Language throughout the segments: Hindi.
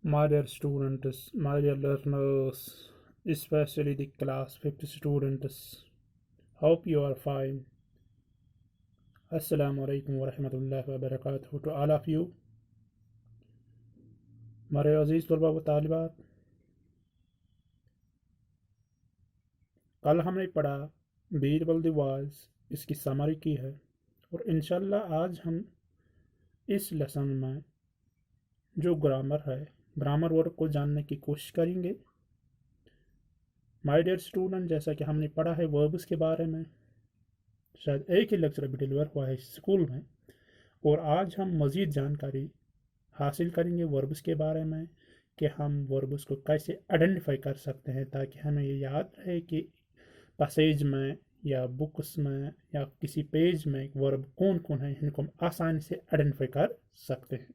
My dear students, my dear learners, especially the class 5th students, hope you are fine. Assalamu alaikum wa rahmatullahi wa barakatuh to all of you. हमारे अजीज़ तलबा व तालिबात, कल हमने पढ़ा बीरबल द वॉइस, इसकी समरी की है और इंशाल्लाह आज हम इस लेसन में जो ग्रामर है, ग्रामर वर्ड को जानने की कोशिश करेंगे। माय डियर स्टूडेंट, जैसा कि हमने पढ़ा है वर्ब्स के बारे में, शायद एक ही लेक्चर अभी डिलीवर हुआ है स्कूल में, और आज हम मज़ीद जानकारी हासिल करेंगे वर्ब्स के बारे में कि हम वर्ब्स को कैसे आइडेंटिफाई कर सकते हैं, ताकि हमें ये याद रहे कि पैसेज में या बुक्स में या किसी पेज में वर्ब कौन कौन है, इनको हम आसानी से आइडेंटिफाई कर सकते हैं।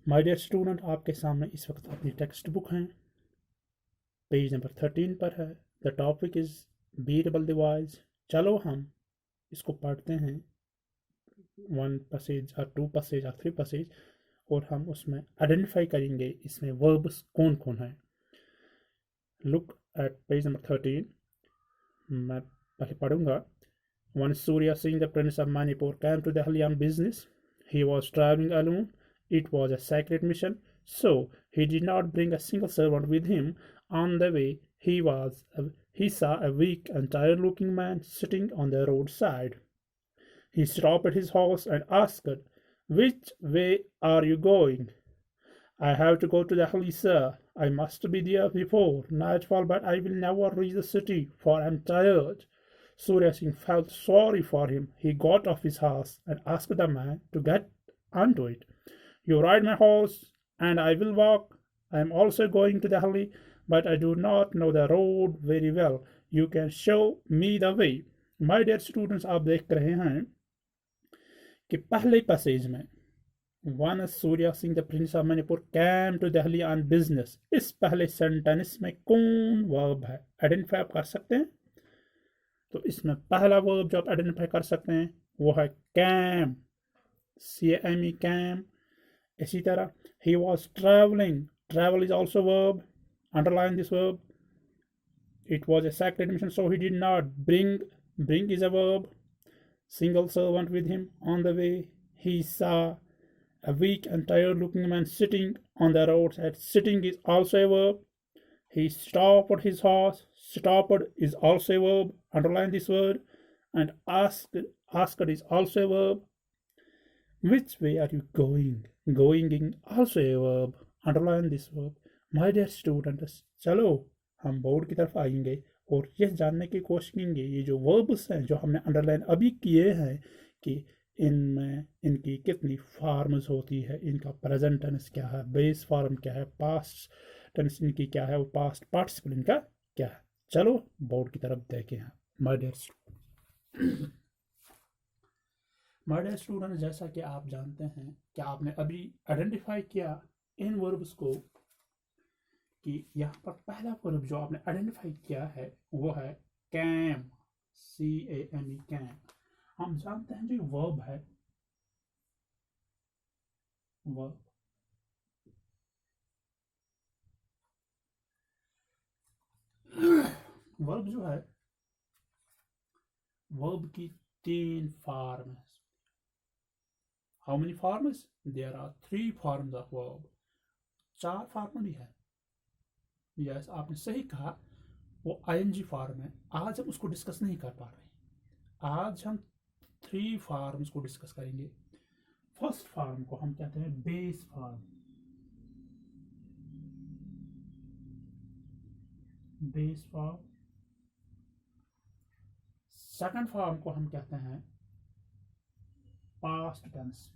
माय डियर स्टूडेंट, आपके सामने इस वक्त अपनी टेक्स्ट बुक है, पेज नंबर 13 पर है। द टॉपिक इज़ बीरेबल द वॉइस। चलो हम इसको पढ़ते हैं, 1 पैसेज और 2 पैसेज और 3 पैसेज, और हम उसमें आइडेंटिफाई करेंगे इसमें वर्ब्स कौन कौन है। Look at page number 13। मैं पहले पढ़ूंगा। Once Surya Singh, the prince of Manipur, came to Delhi on business. He was traveling alone. It was a sacred mission, so he did not bring a single servant with him. On the way, he saw a weak and tired-looking man sitting on the roadside. He stopped his horse and asked, "Which way are you going?" "I have to go to Delhi, sir. I must be there before nightfall, but I will never reach the city, for I am tired." Surya Singh felt sorry for him. He got off his horse and asked the man to get onto it. "You ride my horse, and I will walk. I am also going to Delhi, but I do not know the road very well. You can show me the way." My dear students, आप देख रहे हैं कि पहले पैसेज में one Surya Singh the prince of Manipur came to Delhi on business, इस पहले सेंटेंस में कौन वर्ब है आइडेंटिफाई आप कर सकते हैं। तो इसमें पहला वर्ब जो आप आइडेंटिफाई कर सकते हैं वो है कैम, CAME, कैम। इसी तरह ही was travelling, travel is also verb, underline this verb. It was a sacred mission, so he did not bring, bring is a verb, single servant with him. On the way, he saw a weak and tired looking man sitting on the roadside. Sitting is also a verb. He stopped his horse. Stopped is also a verb. Underline this word. And asked is also a verb. Which way are you going? Going is also a verb. Underline this verb. My dear students, चलो हम बोर्ड की तरफ आएंगे और ये जानने की कोशिश करेंगे ये जो वर्ब्स हैं जो हमने अंडरलाइन अभी किए हैं कि इनमें इनकी कितनी फॉर्म्स होती है, इनका प्रेजेंट टेंस क्या है, बेस फॉर्म क्या है, पास्ट टेंस इनकी क्या है, और पास्ट पार्टिसिपल इनका क्या है। चलो बोर्ड की तरफ देखें। My dear my dear student, जैसा कि आप जानते हैं कि आपने अभी आइडेंटिफाई किया इन वर्ब्स को कि यहाँ पर पहला वर्ब जो आपने आइडेंटिफाई किया है वो है कैम, CAME, कैम। हम जानते हैं जो वर्ब है, वर्ब वर्ब जो है, वर्ब की 3 फॉर्म है। How many forms? There are 3 forms of verb. 4 form भी है। यस, आपने सही कहा, वो ING फॉर्म है। आज हम उसको डिस्कस नहीं कर पा रहे। आज हम 3 फॉर्म्स को डिस्कस करेंगे। फर्स्ट फॉर्म को हम कहते हैं base form, base form. Second form को हम कहते हैं पास्ट टेंस,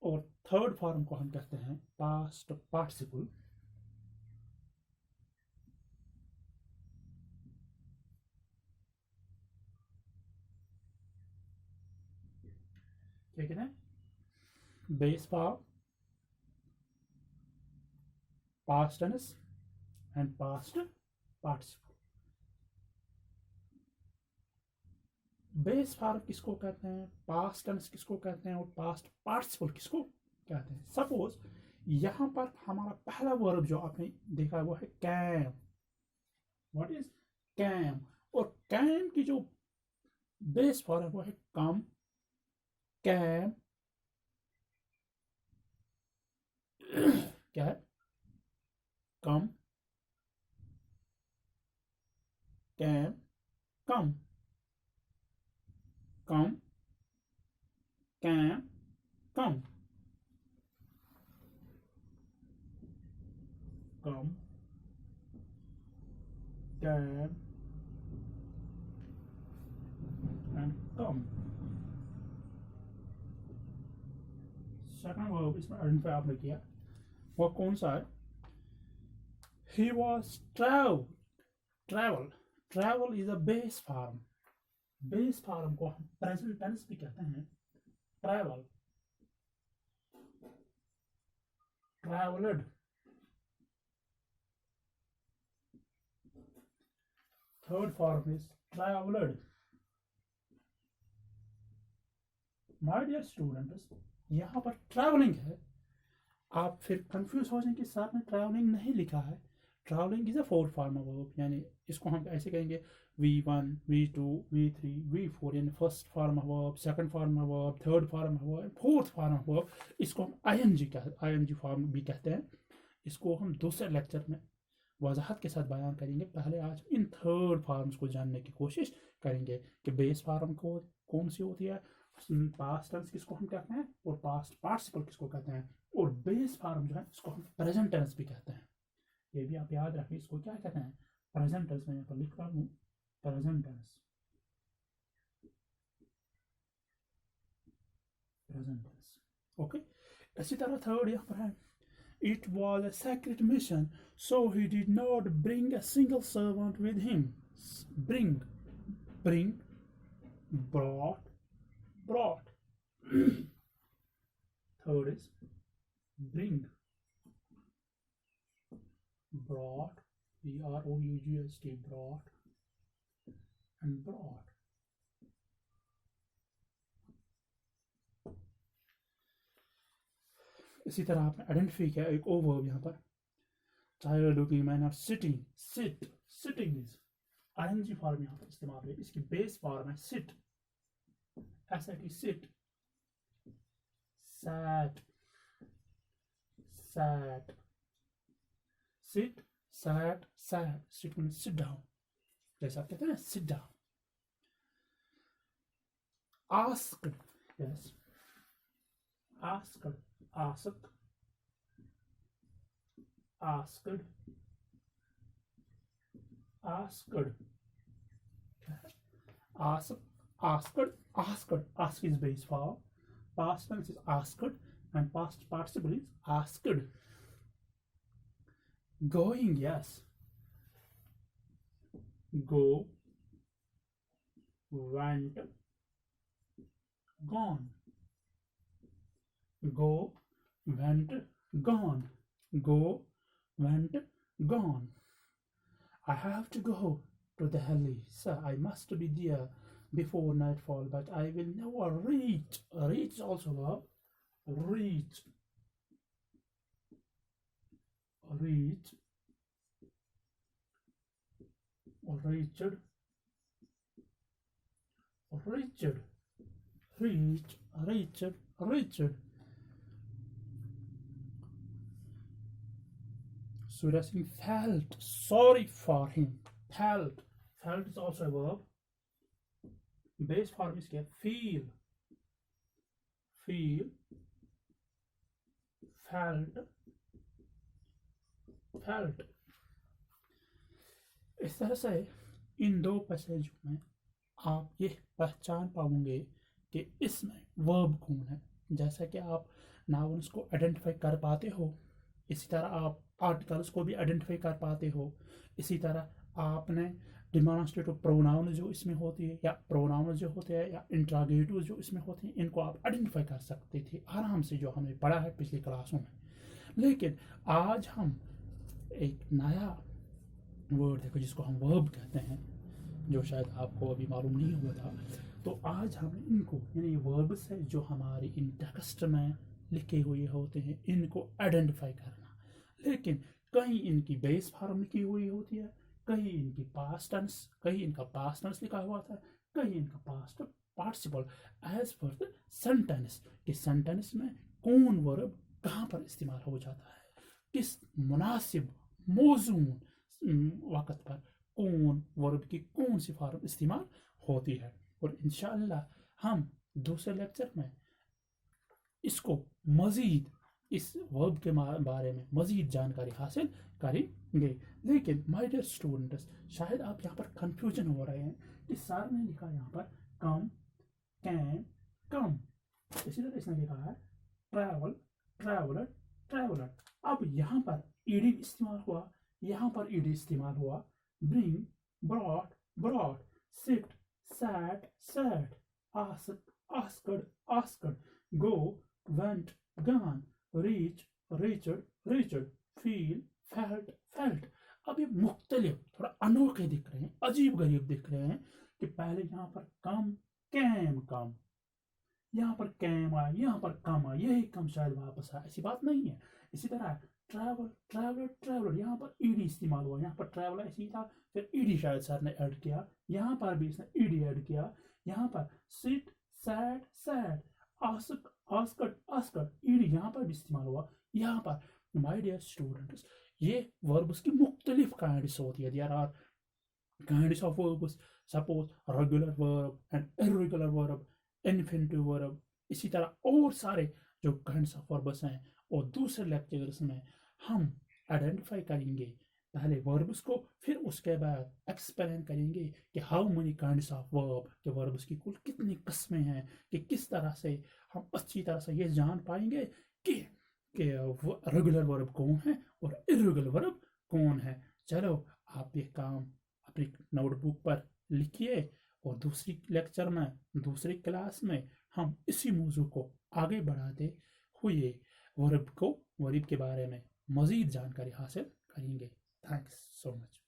और थर्ड फॉर्म को हम कहते हैं पास्ट पार्टिसिपल। क्या कहते हैं? Base form, past tense and past participle। Base form किसको कहते हैं, पास्ट टेंस किसको कहते हैं और पास्ट पार्टिसिपल किसको कहते हैं। सपोज यहाँ पर हमारा पहला वर्ब जो आपने देखा वो है कैम। What is came? और कैम की जो बेस फॉर्म है वो है कम, कैम क्या है, come, came, come, come, came, come, come, came and come. Second verb इसमें आइडेंटिफाई आपने किया, वो कौन सा है? He was travel. Travel is a base form. Base form को हम प्रेजेंट टेंस भी कहते हैं। Travel, travelled, third form is travelled. My dear students, यहाँ पर ट्रैवलिंग है, आप फिर कंफ्यूज हो जाएंगे सर ने ट्रैवलिंग नहीं लिखा है। Travelling is a fourth form of verb, यानी इसको हम ऐसे कहेंगे V1, V2, V3, V4, यानी first form of verb, second form of verb, third form of verb, fourth form of verb. इसको हम ING फॉर्म भी कहते हैं। इसको हम दूसरे लेक्चर में वजाहत के साथ बयान करेंगे। पहले आज इन थर्ड फॉर्म्स को जानने की कोशिश करेंगे कि बेस फॉर्म को कौन सी होती है, पास्ट टेंस किसको हम कहते हैं और पास्ट पार्टिसिपल किसको कहते हैं, और बेस फॉर्म जो है इसको हम प्रेजेंट टेंस भी कहते हैं। ये भी आप याद रखिए, इसको क्या कहते हैं, प्रेजेंट टेंस। मैं यहाँ पर लिख रहा हूँ present tense, present tense. Okay, इसी तरह थर्ड यहाँ पर है, it was a sacred mission, so he did not bring a single servant with him. Bring, bring, brought, brought. Third is bring, brought, BROUGHT, brought and brought. इसी तरह आपने आइडेंटिफाई किया एक और वर्ब यहाँ पर, child looking man are sitting, sit, sitting is ING form यहाँ पर इस्तेमाल है। इसकी बेस फॉर्म है sit, SIT, sit, sat, sat, sit, sat, sat, sit means sit down, जैसा आप कहते हैं sit down। asked, yes, asked, asked, asked, asked, asked, asked, asked, ask is base form, past tense is asked and past participle is asked। Going, yes, go, went, gone, go, went, gone, go, went, gone। I have to go to Delhi, sir. I must be there before nightfall, but I will never reach. Reach is also verb. Reach, reach, reached, reached, reach, reached, reached। Surya Singh felt sorry for him. Felt, felt is also a verb. Base form is क्या? Feel, feel, felt, felt। इस तरह से इन दो पैसेजों में आप ये पहचान पाओगे कि इसमें वर्ब कौन है। जैसा कि आप नाउन्स को आइडेंटिफाई कर पाते हो, इसी तरह आप आर्टिकल्स को भी आइडेंटिफाई कर पाते हो। इसी तरह आपने डिमॉन्स्ट्रेटिव प्रोनाउन जो इसमें होती है या प्रोनाउन जो होते हैं या इंट्रागेटिव जो इसमें होते हैं, इनको आप आइडेंटिफाई कर सकते थे आराम से, जो हमने पढ़ा है पिछली क्लासों में। लेकिन आज हम एक नया वर्ड देखो जिसको हम वर्ब कहते हैं, जो शायद आपको अभी मालूम नहीं हुआ था। तो आज हम इनको यानी वर्ब्स है जो हमारे इन टेक्स्ट में लिखे हुए होते हैं, इनको आइडेंटिफाई करना। लेकिन कहीं इनकी बेस फॉर्म लिखी हुई होती है, कहीं इनकी पास्ट टेंस, कहीं इनका पास्ट टेंस लिखा हुआ था, कहीं इनका past participle as per the sentence कि सेंटेंस में कौन वर्ब कहाँ पर इस्तेमाल हो जाता है, किस मुनासिब मौजून वक़्त पर कौन वर्ब की कौन सी फॉर्म इस्तेमाल होती है। और इंशाअल्लाह हम दूसरे लेक्चर में इसको मज़ीद इस वर्ब के बारे में मज़ीद जानकारी हासिल करेंगे। लेकिन माय डियर स्टूडेंट्स, शायद आप यहाँ पर कंफ्यूजन हो रहे हैं कि सर ने लिखा यहाँ पर कम, कैन, कम, इसी तरह इसने लिखा है ट्रैवल, ट्रैवलर, ट्रैवलर। अब यहाँ पर ईडी इस्तेमाल हुआ, यहाँ पर ईडी इस्तेमाल हुआ, bring, brought, brought, sit, sat, sat, ask, asked, asked, go, went, gone, reach, reached, reached, feel, felt, felt. अब ये मुख्तलिफ थोड़ा अनोखे दिख रहे हैं, अजीब गरीब दिख रहे हैं कि पहले यहाँ पर कम, कैम, कम, यहाँ पर कैम आया, यहाँ पर कम आया, यही कम शायद वापस आया, ऐसी बात नहीं है। इसी तरह ट्रैवल, ट्रैवलर, ट्रैवलर, यहाँ पर ईडी इस्तेमाल हुआ, यहाँ पर ट्रैवल ऐसे ही था, फिर ईडी शायद सर ने ऐड किया, यहाँ पर भी इसने ईडी ऐड किया, यहाँ पर sit, sat, sat, ask, asked, asked, ED यहाँ पर भी इस्तेमाल हुआ। यहाँ पर माय डियर स्टूडेंट्स, ये वर्ब्स की मुख्तलिफ काइंड्स होती है। There are kinds of verbs, suppose regular verb and irregular verb, infinitive verb, इसी तरह और सारे जो काइंड्स ऑफ वर्ब्स हैं। और दूसरे लेक्चर्स में हम आइडेंटिफाई करेंगे पहले वर्ब्स को, फिर उसके बाद एक्सप्लेन करेंगे कि how many kinds of verb, के वर्ब्स की कुल कितनी किस्में हैं, कि किस तरह से हम अच्छी तरह से ये जान पाएंगे कि रेगुलर वर्ब कौन है और इर्रेगुलर वर्ब कौन है। चलो आप ये काम अपनी नोटबुक पर लिखिए और दूसरी लेक्चर में, दूसरी क्लास में हम इसी मौजू को आगे बढ़ाते हुए वर्ब के बारे में मज़ीद जानकारी हासिल करेंगे। Thanks so much.